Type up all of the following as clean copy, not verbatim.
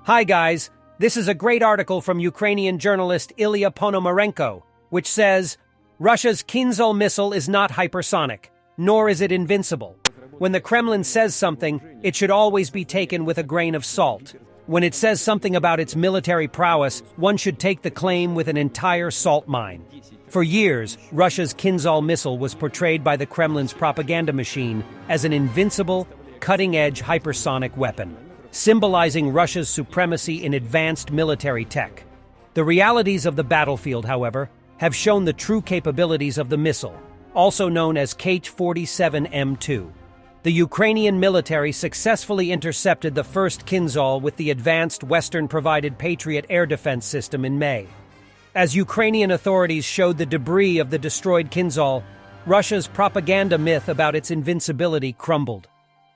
Hi guys, this is a great article from Ukrainian journalist Ilya Ponomarenko, which says, Russia's Kinzhal missile is not hypersonic, nor is it invincible. When the Kremlin says something, it should always be taken with a grain of salt. When it says something about its military prowess, one should take the claim with an entire salt mine. For years, Russia's Kinzhal missile was portrayed by the Kremlin's propaganda machine as an invincible, cutting-edge hypersonic weapon, symbolizing Russia's supremacy in advanced military tech. The realities of the battlefield, however, have shown the true capabilities of the missile, also known as Kh-47M2. The Ukrainian military successfully intercepted the first Kinzhal with the advanced Western-provided Patriot air defense system in May. As Ukrainian authorities showed the debris of the destroyed Kinzhal, Russia's propaganda myth about its invincibility crumbled.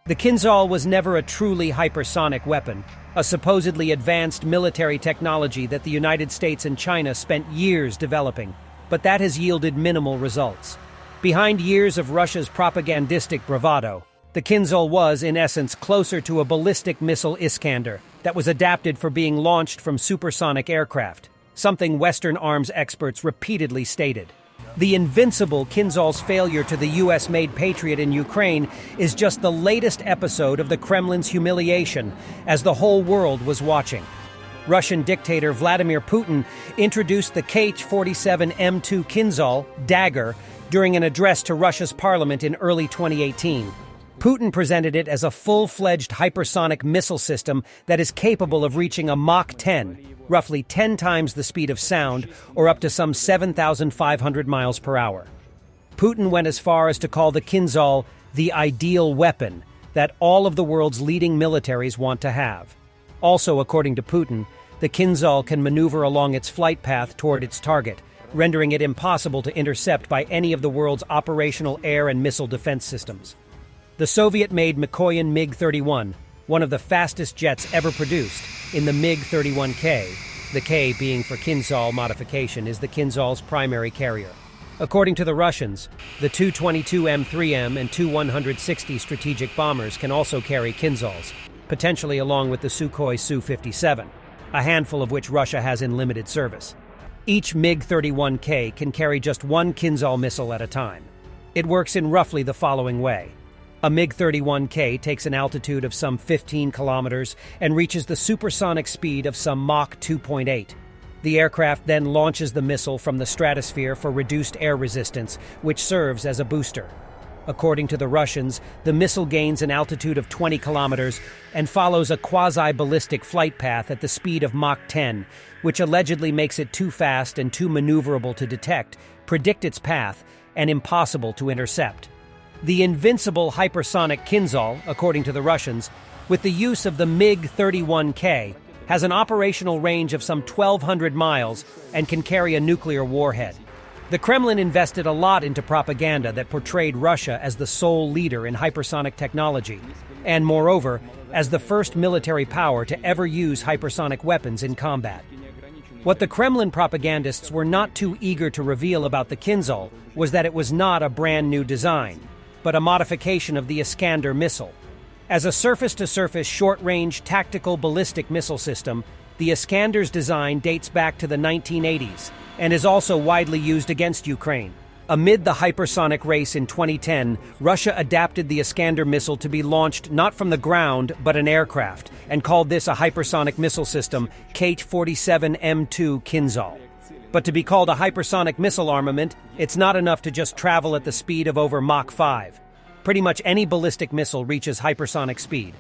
The Kinzhal was never a truly hypersonic weapon, a supposedly advanced military technology that the United States and China spent years developing, but that has yielded minimal results. Behind years of Russia's propagandistic bravado, the Kinzhal was, in essence, closer to a ballistic missile Iskander that was adapted for being launched from supersonic aircraft, something Western arms experts repeatedly stated. The invincible Kinzhal's failure to the US-made Patriot in Ukraine is just the latest episode of the Kremlin's humiliation as the whole world was watching. Russian dictator Vladimir Putin introduced the Kh-47M2 Kinzhal, Dagger, during an address to Russia's parliament in early 2018. Putin presented it as a full-fledged hypersonic missile system that is capable of reaching a Mach 10, roughly 10 times the speed of sound, or up to some 7,500 miles per hour. Putin went as far as to call the Kinzhal the ideal weapon that all of the world's leading militaries want to have. Also, according to Putin, the Kinzhal can maneuver along its flight path toward its target, rendering it impossible to intercept by any of the world's operational air and missile defense systems. The Soviet-made Mikoyan MiG-31, one of the fastest jets ever produced, in the MiG-31K, the K being for Kinzhal modification, is the Kinzhal's primary carrier. According to the Russians, the Tu-22M3M and Tu-160 strategic bombers can also carry Kinzhals, potentially along with the Sukhoi Su-57, a handful of which Russia has in limited service. Each MiG-31K can carry just one Kinzhal missile at a time. It works in roughly the following way. A MiG-31K takes an altitude of some 15 kilometers and reaches the supersonic speed of some Mach 2.8. The aircraft then launches the missile from the stratosphere for reduced air resistance, which serves as a booster. According to the Russians, the missile gains an altitude of 20 kilometers and follows a quasi-ballistic flight path at the speed of Mach 10, which allegedly makes it too fast and too maneuverable to detect, predict its path, and impossible to intercept. The invincible hypersonic Kinzhal, according to the Russians, with the use of the MiG-31K, has an operational range of some 1,200 miles and can carry a nuclear warhead. The Kremlin invested a lot into propaganda that portrayed Russia as the sole leader in hypersonic technology, and moreover, as the first military power to ever use hypersonic weapons in combat. What the Kremlin propagandists were not too eager to reveal about the Kinzhal was that it was not a brand new design, but a modification of the Iskander missile. As a surface-to-surface short-range tactical ballistic missile system, the Iskander's design dates back to the 1980s and is also widely used against Ukraine. Amid the hypersonic race in 2010, Russia adapted the Iskander missile to be launched not from the ground but an aircraft, and called this a hypersonic missile system, Kh-47M2 Kinzhal. But to be called a hypersonic missile armament, it's not enough to just travel at the speed of over Mach 5. Pretty much any ballistic missile reaches hypersonic speed.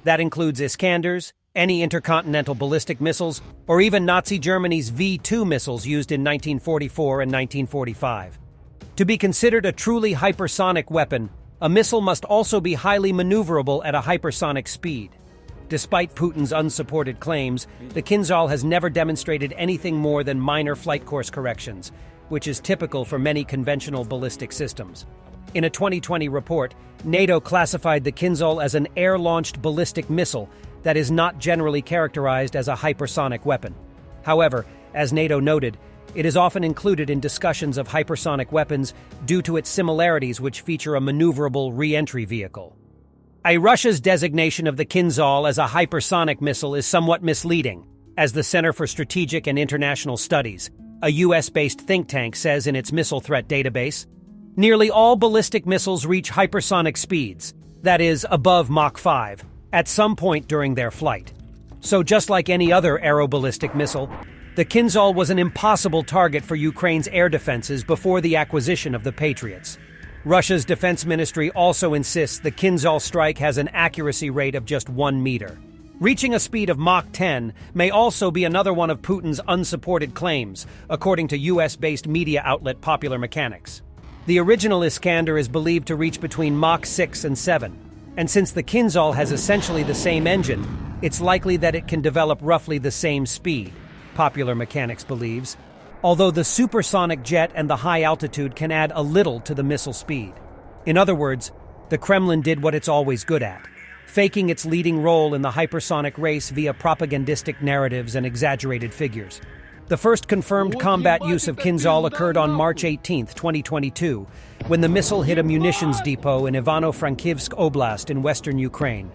That includes Iskanders, any intercontinental ballistic missiles, or even Nazi Germany's V-2 missiles used in 1944 and 1945. To be considered a truly hypersonic weapon, a missile must also be highly maneuverable at a hypersonic speed. Despite Putin's unsupported claims, the Kinzhal has never demonstrated anything more than minor flight course corrections, which is typical for many conventional ballistic systems. In a 2020 report, NATO classified the Kinzhal as an air-launched ballistic missile that is not generally characterized as a hypersonic weapon. However, as NATO noted, it is often included in discussions of hypersonic weapons due to its similarities which feature a maneuverable re-entry vehicle. Russia's designation of the Kinzhal as a hypersonic missile is somewhat misleading, as the Center for Strategic and International Studies, a US-based think tank, says in its missile threat database. Nearly all ballistic missiles reach hypersonic speeds, that is, above Mach 5, at some point during their flight. So just like any other aeroballistic missile, the Kinzhal was an impossible target for Ukraine's air defenses before the acquisition of the Patriots. Russia's defense ministry also insists the Kinzhal strike has an accuracy rate of just 1 meter. Reaching a speed of Mach 10 may also be another one of Putin's unsupported claims, according to US-based media outlet Popular Mechanics. The original Iskander is believed to reach between Mach 6 and 7, and since the Kinzhal has essentially the same engine, it's likely that it can develop roughly the same speed, Popular Mechanics believes, although the supersonic jet and the high altitude can add a little to the missile speed. In other words, the Kremlin did what it's always good at, faking its leading role in the hypersonic race via propagandistic narratives and exaggerated figures. The first confirmed combat use of Kinzhal occurred on March 18, 2022, when the missile hit a munitions depot in Ivano-Frankivsk Oblast in western Ukraine.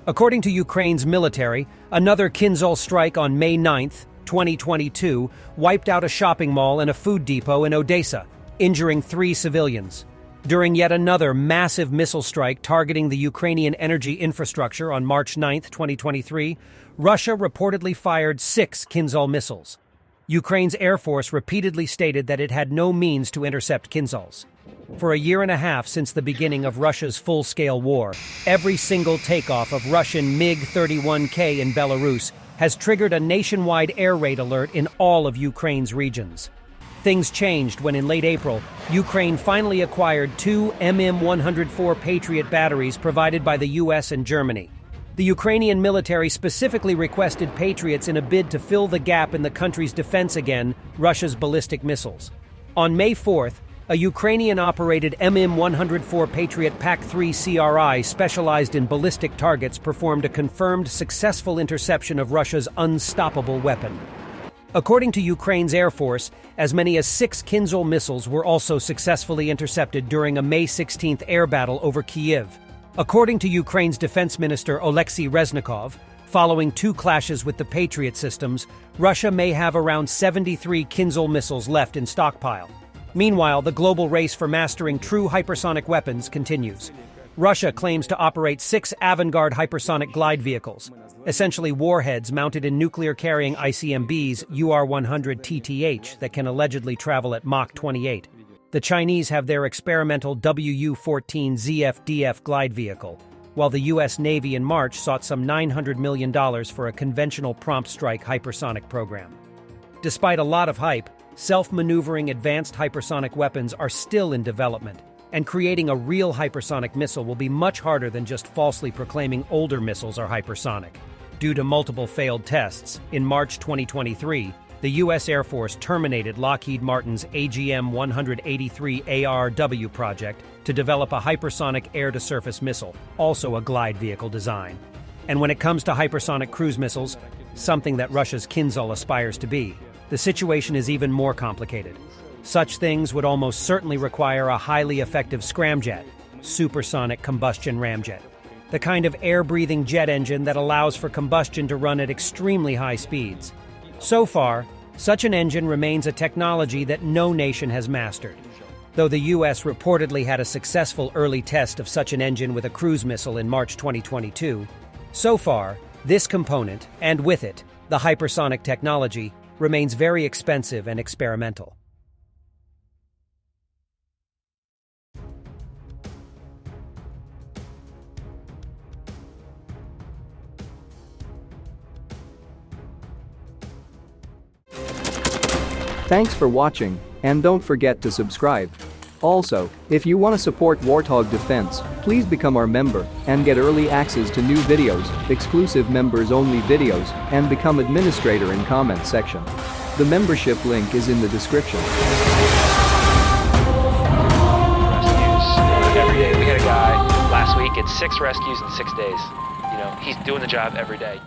According to Ukraine's military, another Kinzhal strike on May 9, 2022, wiped out a shopping mall and a food depot in Odessa, injuring 3 civilians. During yet another massive missile strike targeting the Ukrainian energy infrastructure on March 9, 2023, Russia reportedly fired 6 Kinzhal missiles. Ukraine's Air Force repeatedly stated that it had no means to intercept Kinzhals. For a year and a half since the beginning of Russia's full-scale war, every single takeoff of Russian MiG-31K in Belarus has triggered a nationwide air raid alert in all of Ukraine's regions. Things changed when in late April, Ukraine finally acquired 2 MM-104 Patriot batteries provided by the US and Germany. The Ukrainian military specifically requested Patriots in a bid to fill the gap in the country's defense against Russia's ballistic missiles. On May 4th, a Ukrainian-operated MM-104 Patriot PAC-3 CRI specialized in ballistic targets performed a confirmed successful interception of Russia's unstoppable weapon. According to Ukraine's Air Force, as many as 6 Kinzhal missiles were also successfully intercepted during a May 16th air battle over Kyiv. According to Ukraine's Defense Minister Oleksiy Reznikov, following 2 clashes with the Patriot systems, Russia may have around 73 Kinzhal missiles left in stockpile. Meanwhile, the global race for mastering true hypersonic weapons continues. Russia claims to operate 6 Avangard hypersonic glide vehicles, essentially warheads mounted in nuclear-carrying ICBMs UR-100 TTH that can allegedly travel at Mach 28. The Chinese have their experimental WU-14 ZF-DF glide vehicle, while the U.S. Navy in March sought some $900 million for a conventional prompt strike hypersonic program. Despite a lot of hype, self-maneuvering advanced hypersonic weapons are still in development, and creating a real hypersonic missile will be much harder than just falsely proclaiming older missiles are hypersonic. Due to multiple failed tests, in March 2023, the U.S. Air Force terminated Lockheed Martin's AGM-183 ARW project to develop a hypersonic air-to-surface missile, also a glide vehicle design. And when it comes to hypersonic cruise missiles, something that Russia's Kinzhal aspires to be, the situation is even more complicated. Such things would almost certainly require a highly effective scramjet, supersonic combustion ramjet, the kind of air-breathing jet engine that allows for combustion to run at extremely high speeds. So far, such an engine remains a technology that no nation has mastered. Though the U.S. reportedly had a successful early test of such an engine with a cruise missile in March 2022, so far, this component, and with it, the hypersonic technology, remains very expensive and experimental. Thanks for watching, and don't forget to subscribe. Also, if you want to support Warthog Defense, please become our member and get early access to new videos, exclusive members-only videos, and become administrator in comment section. The membership link is in the description. Every day. We had a guy last week, it's 6 rescues in 6 days. You know, he's doing the job every day.